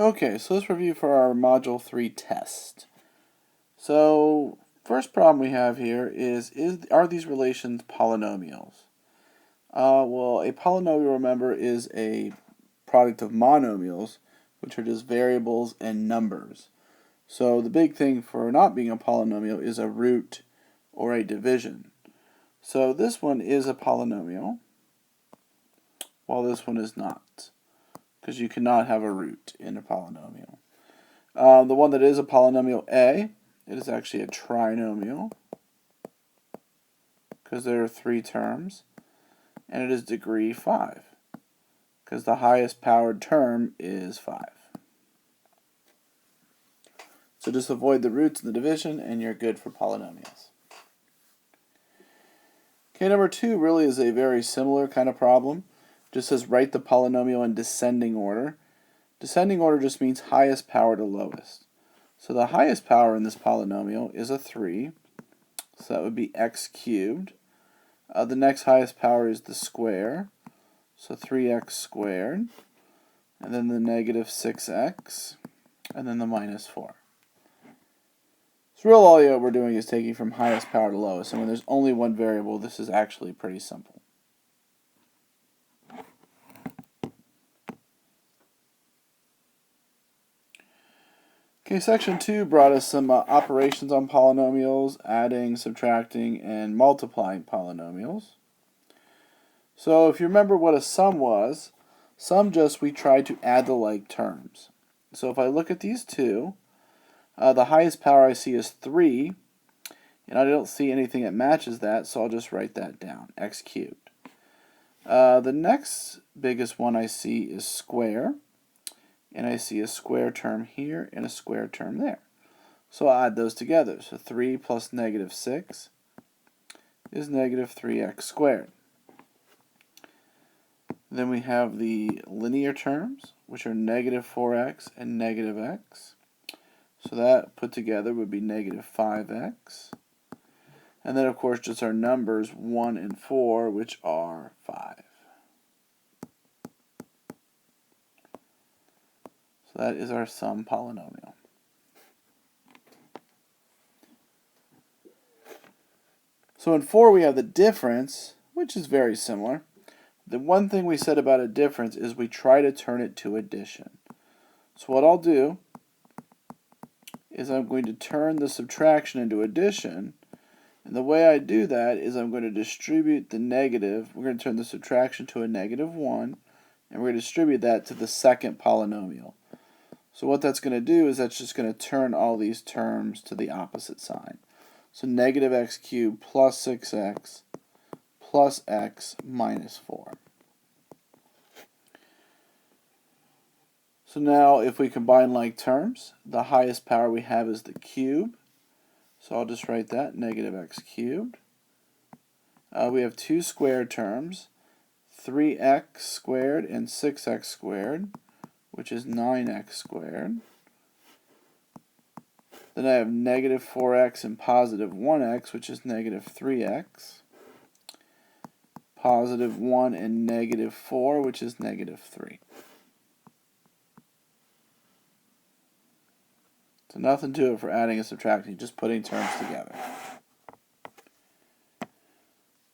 Okay, so let's review for our Module 3 test. So, first problem we have here are these relations polynomials? Well, a polynomial, remember, is a product of monomials, which are just variables and numbers. So the big thing for not being a polynomial is a root or a division. So this one is a polynomial, while this one is not, because you cannot have a root in a polynomial. The one that is a polynomial A, it is actually a trinomial, because there are 3 terms, and it is degree 5, because the highest powered term is 5. So just avoid the roots and the division, and you're good for polynomials. Okay, number 2 really is a very similar kind of problem. Just says write the polynomial in descending order. Descending order just means highest power to lowest. So the highest power in this polynomial is a 3, so that would be x cubed. The next highest power is the square, so 3x squared, and then the negative 6x, and then the minus 4. So really all we're doing is taking from highest power to lowest, and when there's only one variable, this is actually pretty simple. Okay, section 2 brought us some operations on polynomials, adding, subtracting, and multiplying polynomials. So if you remember what a sum was, we tried to add the like terms. So if I look at these two, the highest power I see is 3, and I don't see anything that matches that, so I'll just write that down, x cubed. The next biggest one I see is square, and I see a square term here and a square term there. So I'll add those together. So 3 plus negative 6 is negative 3x squared. Then we have the linear terms, which are negative 4x and negative x. So that put together would be negative 5x. And then, of course, just our numbers 1 and 4, which are 5. So that is our sum polynomial. So in 4 we have the difference, which is very similar. The one thing we said about a difference is we try to turn it to addition. So what I'll do is I'm going to turn the subtraction into addition, and the way I do that is I'm going to distribute the negative. We're going to turn the subtraction to a negative 1, and we're going to distribute that to the second polynomial. So what that's going to do is that's just going to turn all these terms to the opposite sign. So negative x cubed plus 6x plus x minus 4. So now if we combine like terms, the highest power we have is the cube. So I'll just write that, negative x cubed. We have 2 square terms, 3x squared and 6x squared, which is 9x squared. Then I have negative 4x and positive 1x, which is negative 3x. Positive 1 and negative 4, which is negative 3. So nothing to it for adding and subtracting, just putting terms together.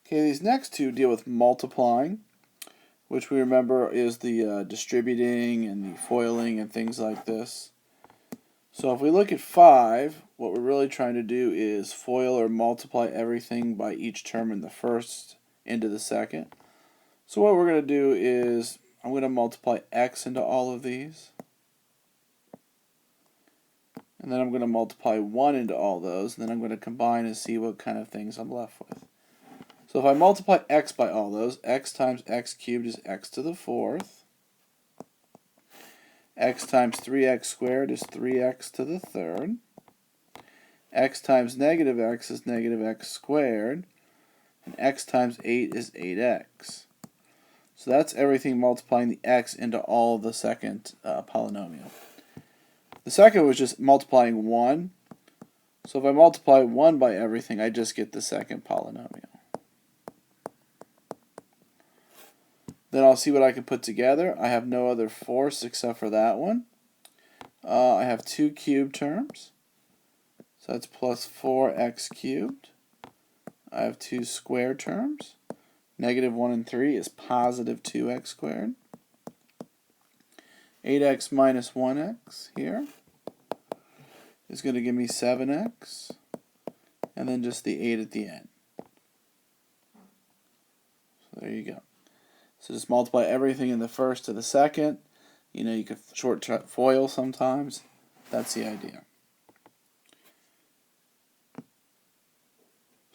Okay, these next two deal with multiplying, which we remember is the distributing and the foiling and things like this. So if we look at 5, what we're really trying to do is FOIL or multiply everything by each term in the first into the second. So what we're going to do is I'm going to multiply x into all of these. And then I'm going to multiply 1 into all those, and then I'm going to combine and see what kind of things I'm left with. So if I multiply x by all those, x times x cubed is x to the 4th. X times 3x squared is 3x to the 3rd. X times negative x is negative x squared. And x times 8 is 8x. So that's everything multiplying the x into all of the second polynomial. The second was just multiplying 1. So if I multiply 1 by everything, I just get the second polynomial. Then I'll see what I can put together. I have no other force except for that one. I have two cubed terms. So that's plus 4x cubed. I have two square terms. Negative 1 and 3 is positive 2x squared. 8x minus 1x here is going to give me 7x. And then just the 8 at the end. So there you go. So just multiply everything in the first to the second. You know, you could short FOIL sometimes. That's the idea.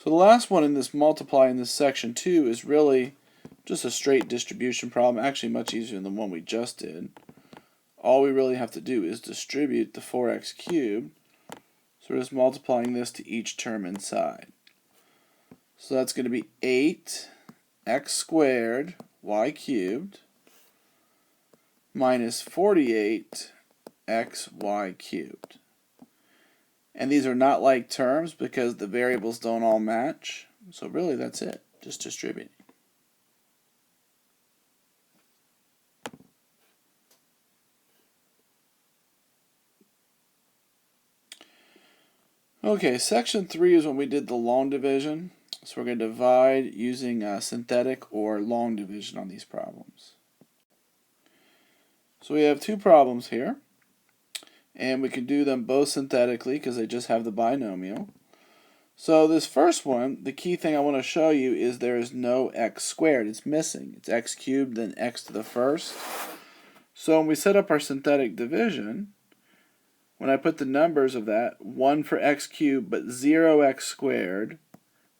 So the last one in this multiply in this section 2 is really just a straight distribution problem, actually much easier than the one we just did. All we really have to do is distribute the 4x cubed. So we're just multiplying this to each term inside. So that's going to be 8x squared y cubed minus 48xy cubed. And these are not like terms because the variables don't all match. So really that's it, just distributing. Okay, section 3 is when we did the long division. So we're going to divide using synthetic or long division on these problems. So we have two problems here. And we can do them both synthetically because they just have the binomial. So this first one, the key thing I want to show you is there is no x squared. It's missing. It's x cubed, then x to the first. So when we set up our synthetic division, when I put the numbers of that, 1 for x cubed, but 0x squared,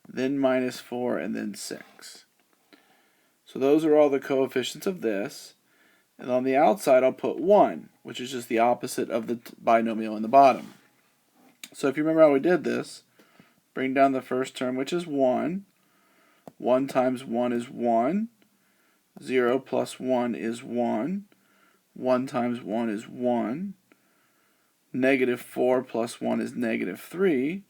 then minus 4, and then 6. So those are all the coefficients of this. And on the outside, I'll put 1, which is just the opposite of the binomial in the bottom. So if you remember how we did this, bring down the first term, which is 1. 1 times 1 is 1. 0 plus 1 is 1. 1 times 1 is 1. Negative 4 plus 1 is negative 3.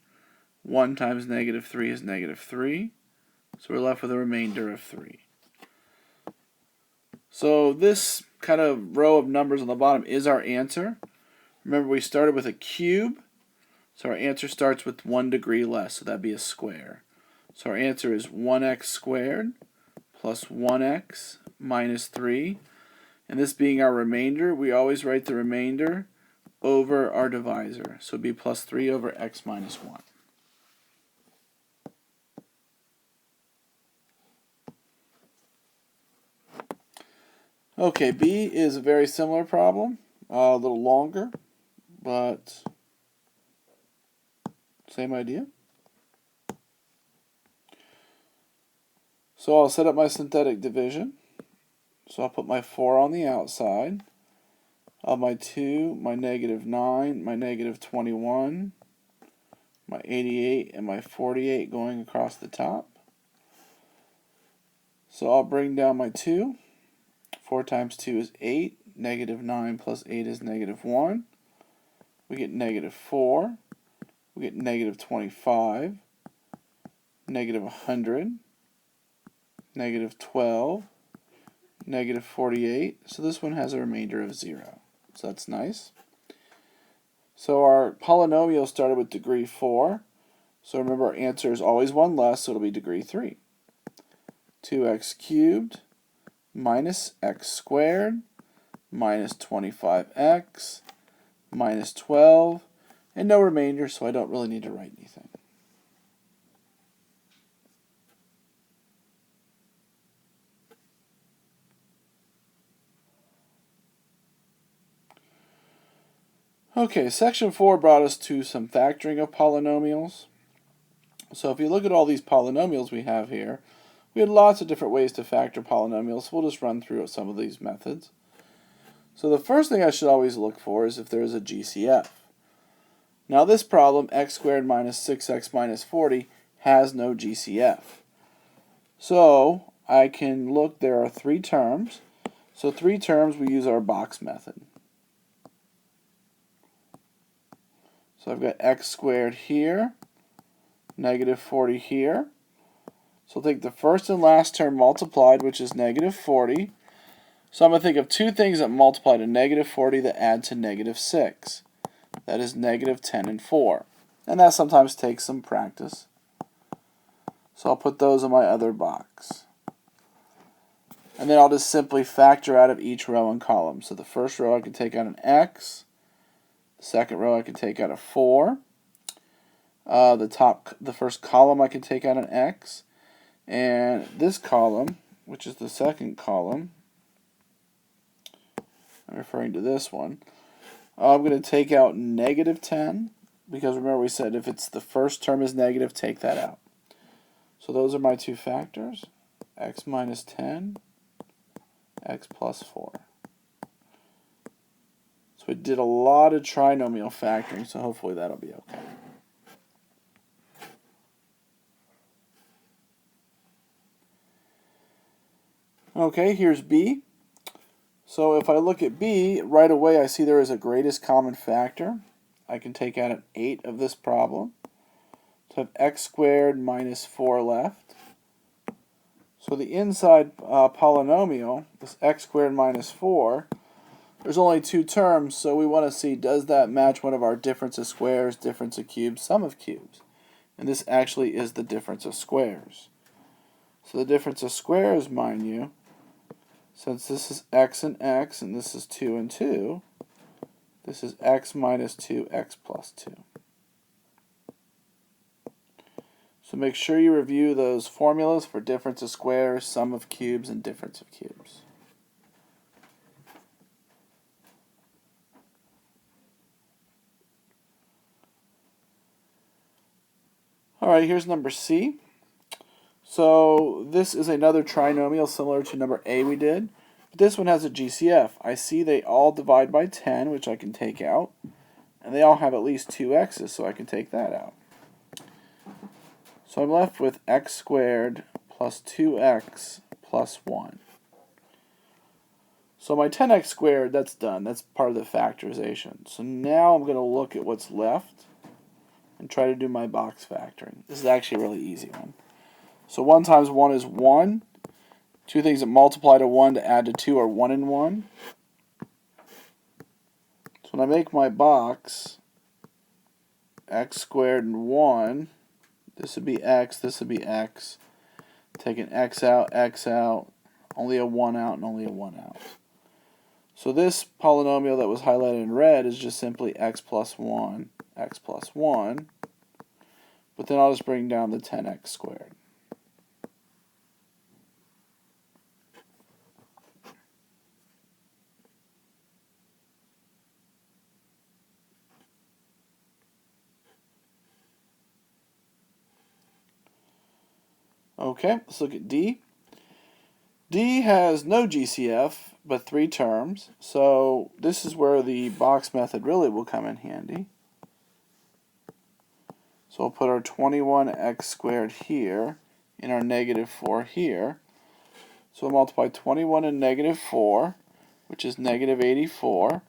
1 times negative 3 is negative 3. So we're left with a remainder of 3. So this kind of row of numbers on the bottom is our answer. Remember, we started with a cube, so our answer starts with 1 degree less, so that'd be a square. So our answer is 1x squared plus 1x minus 3. And this being our remainder, we always write the remainder over our divisor. So it'd be plus 3 over x minus 1. Okay, B is a very similar problem, a little longer, but same idea. So I'll set up my synthetic division. So I'll put my 4 on the outside. I'll have my 2, my negative 9, my negative 21, my 88, and my 48 going across the top. So I'll bring down my 2. 4 times 2 is 8. Negative 9 plus 8 is negative 1. We get negative 4. We get negative 25. Negative 100. Negative 12. Negative 48. So this one has a remainder of 0. So that's nice. So our polynomial started with degree 4. So remember, our answer is always 1 less, so it'll be degree 3. 2x cubed minus x squared minus 25x minus 12, and no remainder, so I don't really need to write anything. Okay, section 4 brought us to some factoring of polynomials. So if you look at all these polynomials we have here, we had lots of different ways to factor polynomials, so we'll just run through some of these methods. So the first thing I should always look for is if there is a GCF. Now this problem, x squared minus 6x minus 40, has no GCF. So I can look, there are 3 terms. So 3 terms, we use our box method. So I've got x squared here, negative 40 here. So I'll take the first and last term multiplied, which is negative 40. So I'm going to think of two things that multiply to negative 40 that add to negative 6. That is negative 10 and 4. And that sometimes takes some practice. So I'll put those in my other box. And then I'll just simply factor out of each row and column. So the first row I can take out an x. The second row I can take out a 4. The first column I can take out an x. And this column, which is the second column, I'm referring to this one, I'm going to take out negative 10, because remember we said if it's the first term is negative, take that out. So those are my two factors, x minus 10, x plus 4. So we did a lot of trinomial factoring, so hopefully that'll be okay. Okay, here's B. So if I look at B, right away I see there is a greatest common factor. I can take out an 8 of this problem. So I have x squared minus 4 left. So the inside polynomial, this x squared minus 4, there's only two terms, so we want to see, does that match one of our difference of squares, difference of cubes, sum of cubes? And this actually is the difference of squares. So the difference of squares, mind you, since this is x and this is 2 and 2, this is x minus 2x plus 2. So make sure you review those formulas for difference of squares, sum of cubes, and difference of cubes. Alright, here's number C. So this is another trinomial similar to number A we did. But this one has a GCF. I see they all divide by 10, which I can take out. And they all have at least 2 x's, so I can take that out. So I'm left with x squared plus 2x plus 1. So my 10x squared, that's done. That's part of the factorization. So now I'm going to look at what's left and try to do my box factoring. This is actually a really easy one. So 1 times 1 is 1. Two things that multiply to 1 to add to 2 are 1 and 1. So when I make my box, x squared and 1, this would be x, this would be x. Take an x out, only a 1 out, and only a 1 out. So this polynomial that was highlighted in red is just simply x plus 1, but then I'll just bring down the 10x squared. Okay, let's look at D. D has no GCF, but 3 terms, so this is where the box method really will come in handy. So we'll put our 21x squared here, and our negative 4 here. So we'll multiply 21 and negative 4, which is negative 84.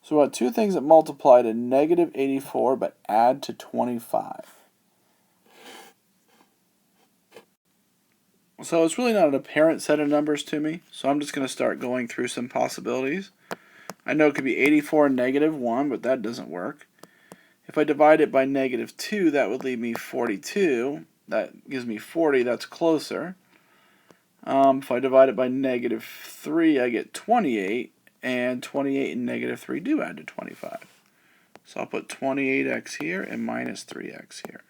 So we want two things that multiply to negative 84, but add to 25. So it's really not an apparent set of numbers to me, so I'm just going to start going through some possibilities. I know it could be 84 and negative 1, but that doesn't work. If I divide it by negative 2, that would leave me 42. That gives me 40, that's closer. If I divide it by negative 3, I get 28, and 28 and negative 3 do add to 25. So I'll put 28x here and minus 3x here.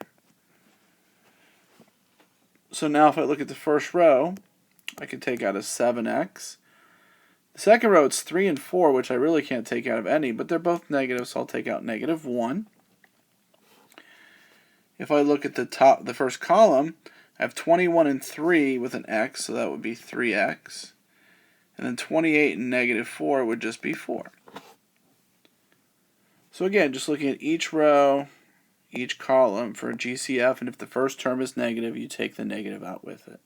So now if I look at the first row, I can take out a 7x. The second row, it's 3 and 4, which I really can't take out of any, but they're both negative, so I'll take out negative 1. If I look at the first column, I have 21 and 3 with an x, so that would be 3x. And then 28 and negative 4 would just be 4. So again, just looking at each row, each column for a GCF, and if the first term is negative, you take the negative out with it.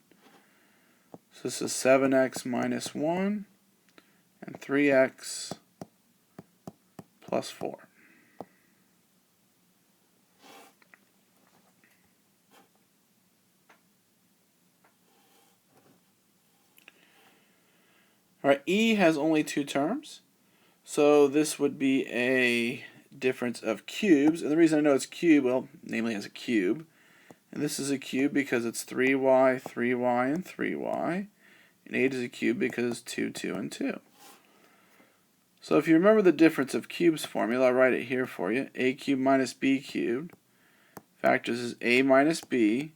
So this is 7x minus 1 and 3x plus 4. All right, e has only two terms, so this would be a difference of cubes. And the reason I know it's cube, well, namely has a cube. And this is a cube because it's 3y, 3y, and 3y. And 8 is a cube because it's 2, 2, and 2. So if you remember the difference of cubes formula, I'll write it here for you. A cubed minus b cubed. Factors is a minus b,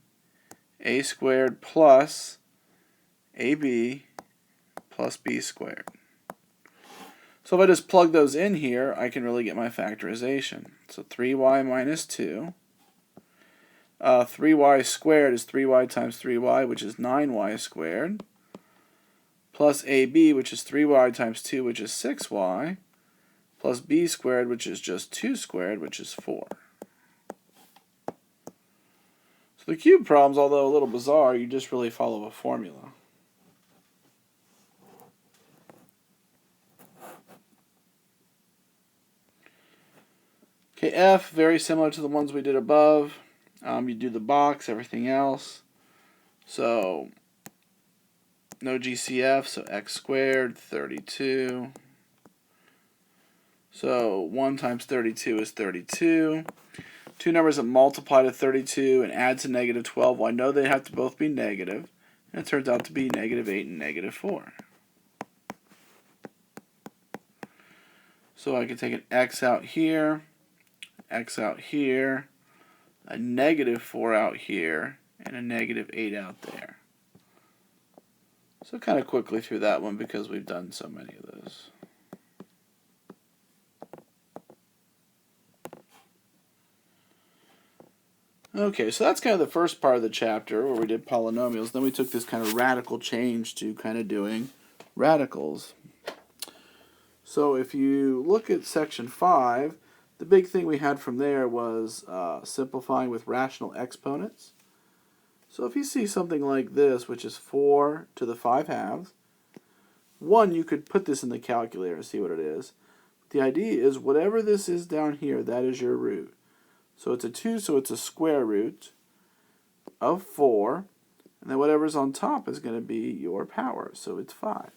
a squared plus ab plus b squared. So if I just plug those in here, I can really get my factorization. So 3y minus 2. 3y squared is 3y times 3y, which is 9y squared. Plus ab, which is 3y times 2, which is 6y. Plus b squared, which is just 2 squared, which is 4. So the cube problems, although a little bizarre, you just really follow a formula. Okay, F, very similar to the ones we did above. You do the box, everything else. So, no GCF, so x squared, 32. So, 1 times 32 is 32. Two numbers that multiply to 32 and add to negative 12. Well, I know they have to both be negative. And it turns out to be negative 8 and negative 4. So I can take an x out here, x out here, a negative 4 out here, and a negative 8 out there. So kind of quickly through that one because we've done so many of those. Okay, so that's kind of the first part of the chapter where we did polynomials. Then we took this kind of radical change to kind of doing radicals. So if you look at section 5, the big thing we had from there was simplifying with rational exponents. So if you see something like this, which is 4 to the 5 halves, one, you could put this in the calculator and see what it is. The idea is whatever this is down here, that is your root. So it's a 2, so it's a square root of 4. And then whatever's on top is going to be your power, so it's 5.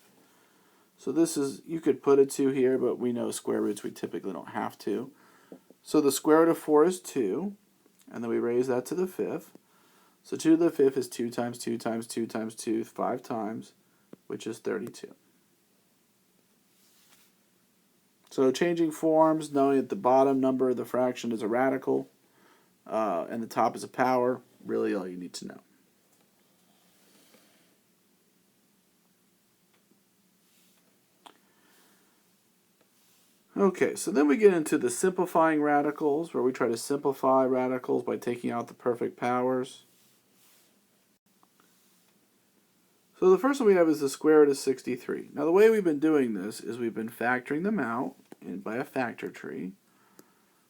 So this is, you could put a 2 here, but we know square roots we typically don't have to. So the square root of 4 is 2, and then we raise that to the 5th. So 2 to the 5th is 2 times 2 times 2 times 2, 5 times, which is 32. So changing forms, knowing that the bottom number of the fraction is a radical, and the top is a power, really all you need to know. Okay, so then we get into the simplifying radicals, where we try to simplify radicals by taking out the perfect powers. So the first one we have is the square root of 63. Now the way we've been doing this is we've been factoring them out by a factor tree.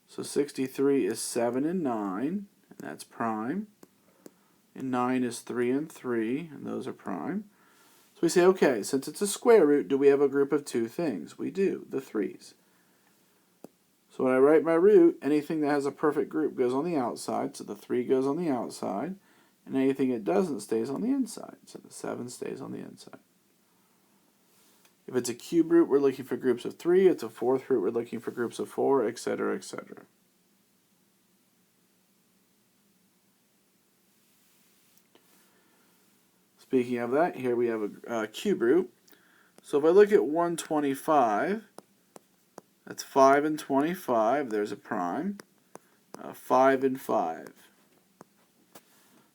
So 63 is 7 and 9, and that's prime. And 9 is 3 and 3, and those are prime. So we say, okay, since it's a square root, do we have a group of two things? We do, the 3's. So when I write my root, anything that has a perfect group goes on the outside, so the 3 goes on the outside, and anything it doesn't stays on the inside, so the 7 stays on the inside. If it's a cube root, we're looking for groups of 3. It's a fourth root, we're looking for groups of 4, etc., etc. Speaking of that, here we have a cube root. So if I look at 125, that's 5 and 25. There's a prime. 5 and 5.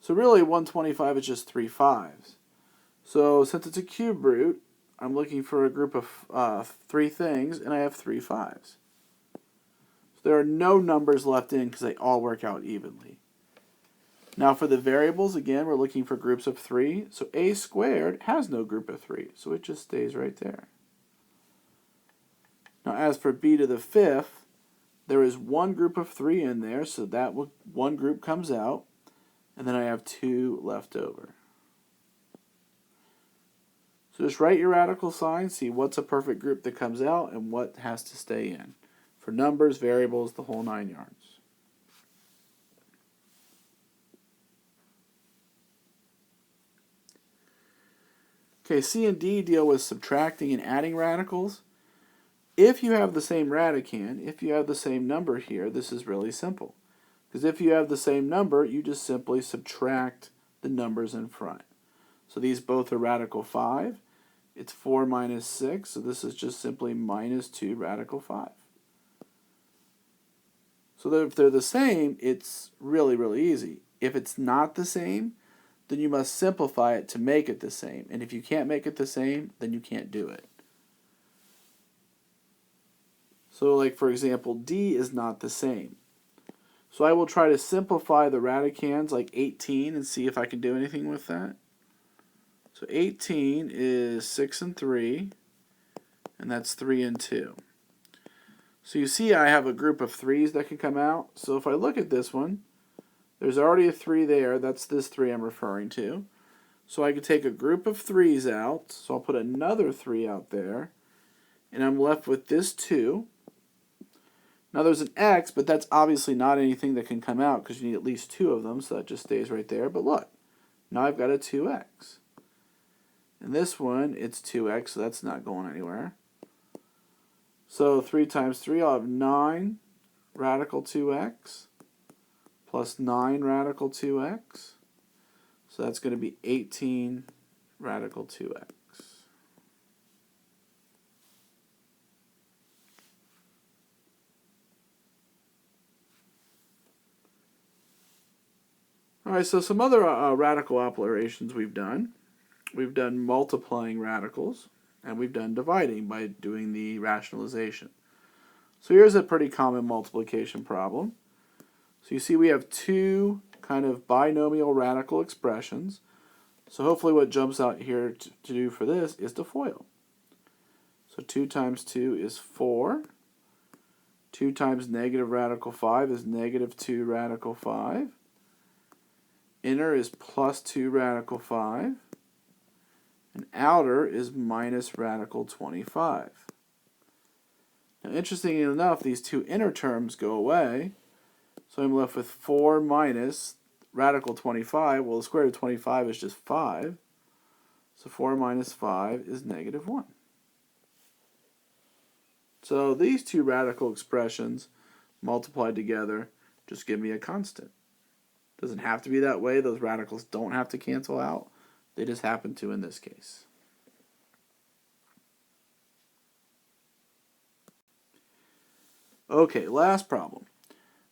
So really 125 is just 3 5s. So since it's a cube root, I'm looking for a group of 3 things, and I have 3 5s. So there are no numbers left in because they all work out evenly. Now for the variables, again, we're looking for groups of 3. So a squared has no group of 3, so it just stays right there. Now as for b to the 5th, there is one group of 3 in there, so that one group comes out, and then I have 2 left over. So just write your radical sign, see what's a perfect group that comes out and what has to stay in. For numbers, variables, the whole 9 yards. Okay, C and D deal with subtracting and adding radicals. If you have the same radicand, if you have the same number here, this is really simple. Because if you have the same number, you just simply subtract the numbers in front. So these both are radical 5. It's 4 minus 6, so this is just simply minus 2 radical 5. So that if they're the same, it's really, really easy. If it's not the same, then you must simplify it to make it the same. And if you can't make it the same, then you can't do it. So like for example, D is not the same. So I will try to simplify the radicands like 18 and see if I can do anything with that. So 18 is 6 and 3, and that's 3 and 2. So you see I have a group of 3's that can come out. So if I look at this one, there's already a 3 there. That's this 3 I'm referring to. So I could take a group of 3's out. So I'll put another 3 out there. And I'm left with this 2. Now there's an x, but that's obviously not anything that can come out because you need at least 2 of them. So that just stays right there. But look, now I've got a 2x. And this one, it's 2x, so that's not going anywhere. So 3 times 3, I'll have 9 radical 2x plus 9 radical 2x. So that's going to be 18 radical 2x. All right, so some other radical operations we've done. We've done multiplying radicals, and we've done dividing by doing the rationalization. So here's a pretty common multiplication problem. So you see we have 2 kind of binomial radical expressions. So hopefully what jumps out here to do for this is to FOIL. So 2 times 2 is 4. 2 times negative radical 5 is negative 2 radical 5. Inner is plus 2 radical 5. And outer is minus radical 25. Now, interestingly enough, these 2 inner terms go away. So I'm left with 4 minus radical 25. Well, the square root of 25 is just 5. So 4 minus 5 is negative 1. So these 2 radical expressions multiplied together just give me a constant. Doesn't have to be that way. Those radicals don't have to cancel out. They just happen to in this case. Okay, last problem.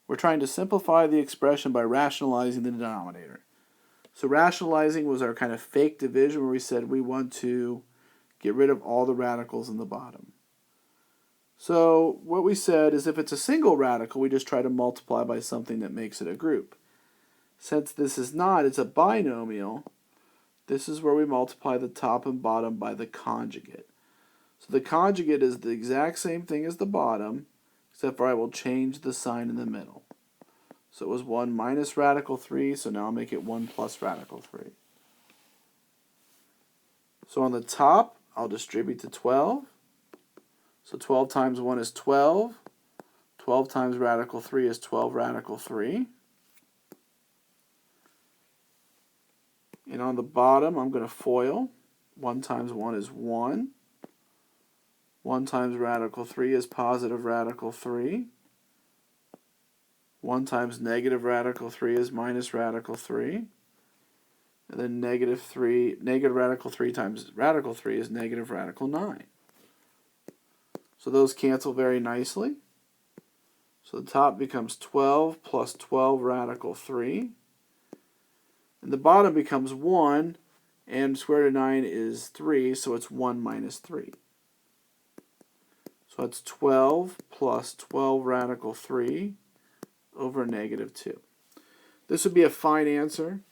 We're trying to simplify the expression by rationalizing the denominator. So rationalizing was our kind of fake division where we said we want to get rid of all the radicals in the bottom. So what we said is if it's a single radical, we just try to multiply by something that makes it a group. Since this is not, it's a binomial, this is where we multiply the top and bottom by the conjugate. So the conjugate is the exact same thing as the bottom, except for I will change the sign in the middle. So it was 1 minus radical 3, so now I'll make it 1 plus radical 3. So on the top, I'll distribute to 12. So 12 times 1 is 12. 12 times radical 3 is 12 radical 3. And on the bottom, I'm going to FOIL. 1 times 1 is 1. 1 times radical 3 is positive radical 3. 1 times negative radical 3 is minus radical 3. And then negative radical 3 times radical 3 is negative radical 9. So those cancel very nicely. So the top becomes 12 plus 12 radical 3. And the bottom becomes 1, and square root of 9 is 3, so it's 1 minus 3. So it's 12 plus 12 radical 3 over negative 2. This would be a fine answer,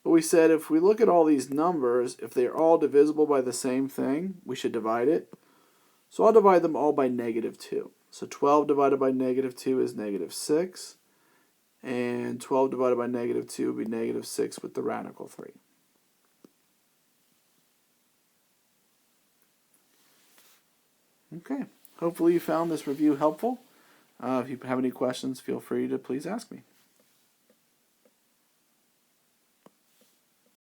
but we said if we look at all these numbers, if they're all divisible by the same thing, we should divide it. So I'll divide them all by negative 2. So 12 divided by negative 2 is negative 6. And 12 divided by negative 2 would be negative 6 with the radical 3. Okay, hopefully you found this review helpful. If you have any questions, feel free to please ask me.